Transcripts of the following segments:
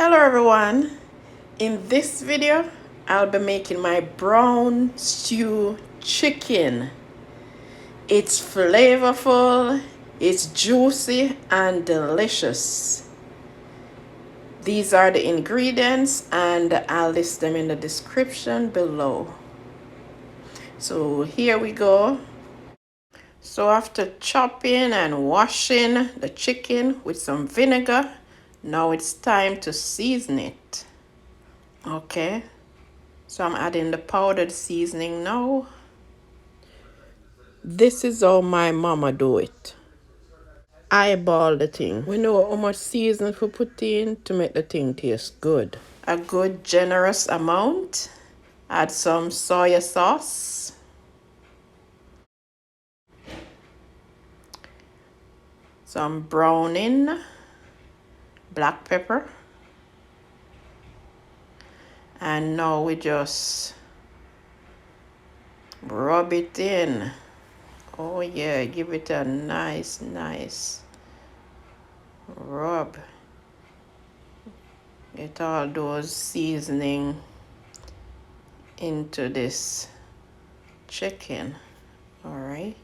Hello everyone. In this video, I'll be making my brown stew chicken. It's flavorful, it's juicy and delicious. These are the ingredients and I'll list them in the description below. So here we go. So after chopping and washing the chicken with some vinegar, now it's time to season it. Okay, so I'm adding the powdered seasoning now. This is how my mama do it. Eyeball the thing. We know how much seasoning we put in to make the thing taste good. A good generous amount. Add some soya sauce. Some browning. Black pepper. And now we just rub it in. Oh yeah, give it a nice rub. Get all those seasoning into this chicken. All right,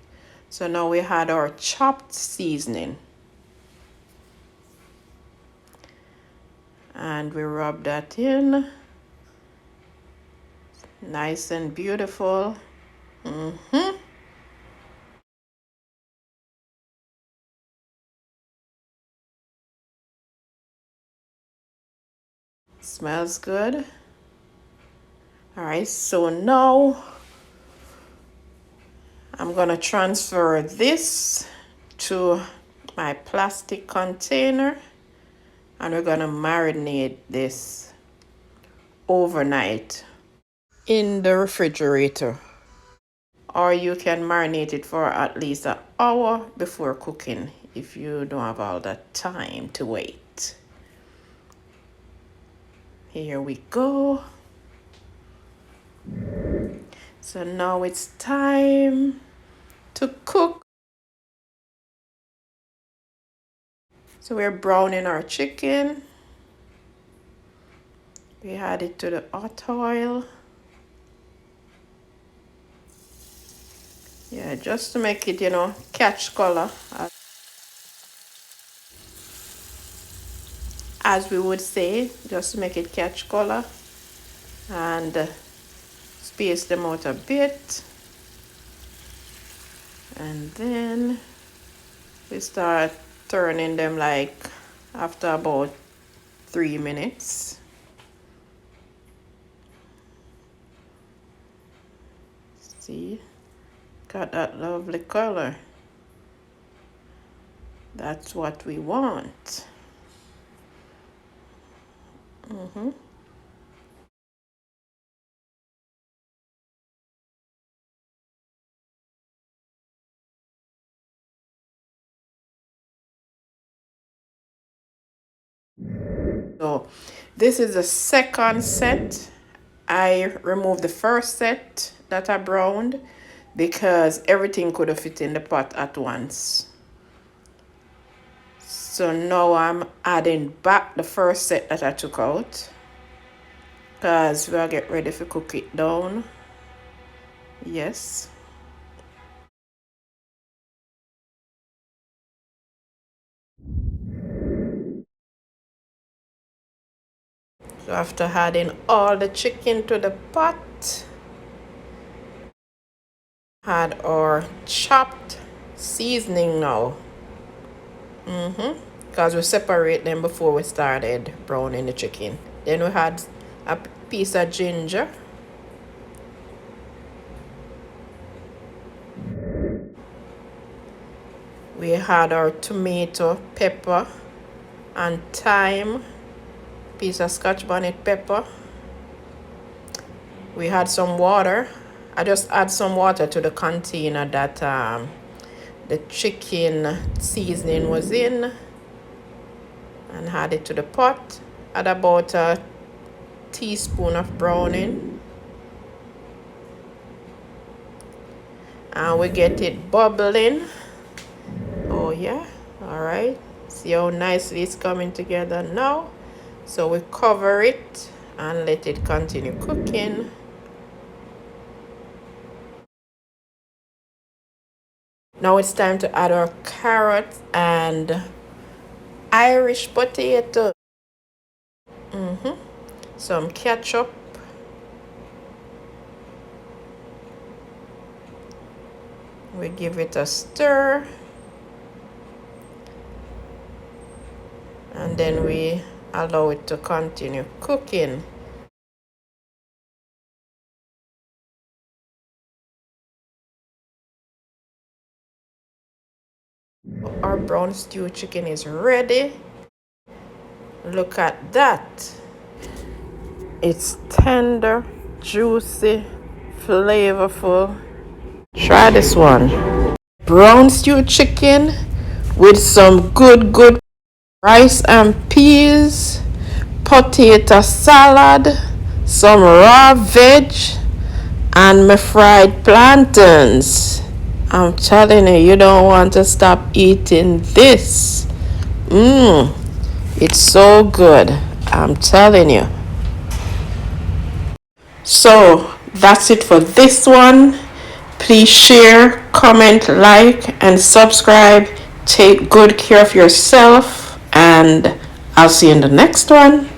so now we had our chopped seasoning and we rub that in nice and beautiful. Smells good. All right, so now I'm gonna transfer this to my plastic container and we're gonna marinate this overnight in the refrigerator, or you can marinate it for at least an hour before cooking if you don't have all that time to wait. Here we go. So now it's time to cook. So we're browning our chicken. We add it to the hot oil. Yeah, just to make it, catch color. As we would say, just to make it catch color. And space them out a bit. And then we start turning them like after about 3 minutes. See, got that lovely color. That's what we want. So this is the second set. I removed the first set that I browned because everything could have fit in the pot at once. So now I'm adding back the first set that I took out because we'll get ready to cook it down. Yes. So after adding all the chicken to the pot, add our chopped seasoning now. Because we separate them before we started browning the chicken. Then we had a piece of ginger. We had our tomato, pepper, and thyme. Piece of scotch bonnet pepper. We had some water. I just add some water to the container that the chicken seasoning was in and add it to the pot. Add about a teaspoon of browning and we get it bubbling. Oh yeah, all right, see how nicely it's coming together now. So we cover it and let it continue cooking. Now it's time to add our carrots and Irish potato. Some ketchup. We give it a stir. And then we allow it to continue cooking. Our brown stew chicken is ready. Look at that. It's tender, juicy, flavorful. Try this one. Brown stew chicken with some good rice and peas, potato salad, some raw veg, and my fried plantains. I'm telling you, you don't want to stop eating this. It's so good. I'm telling you. So that's it for this one. Please share, comment, like, and subscribe. Take good care of yourself, and I'll see you in the next one.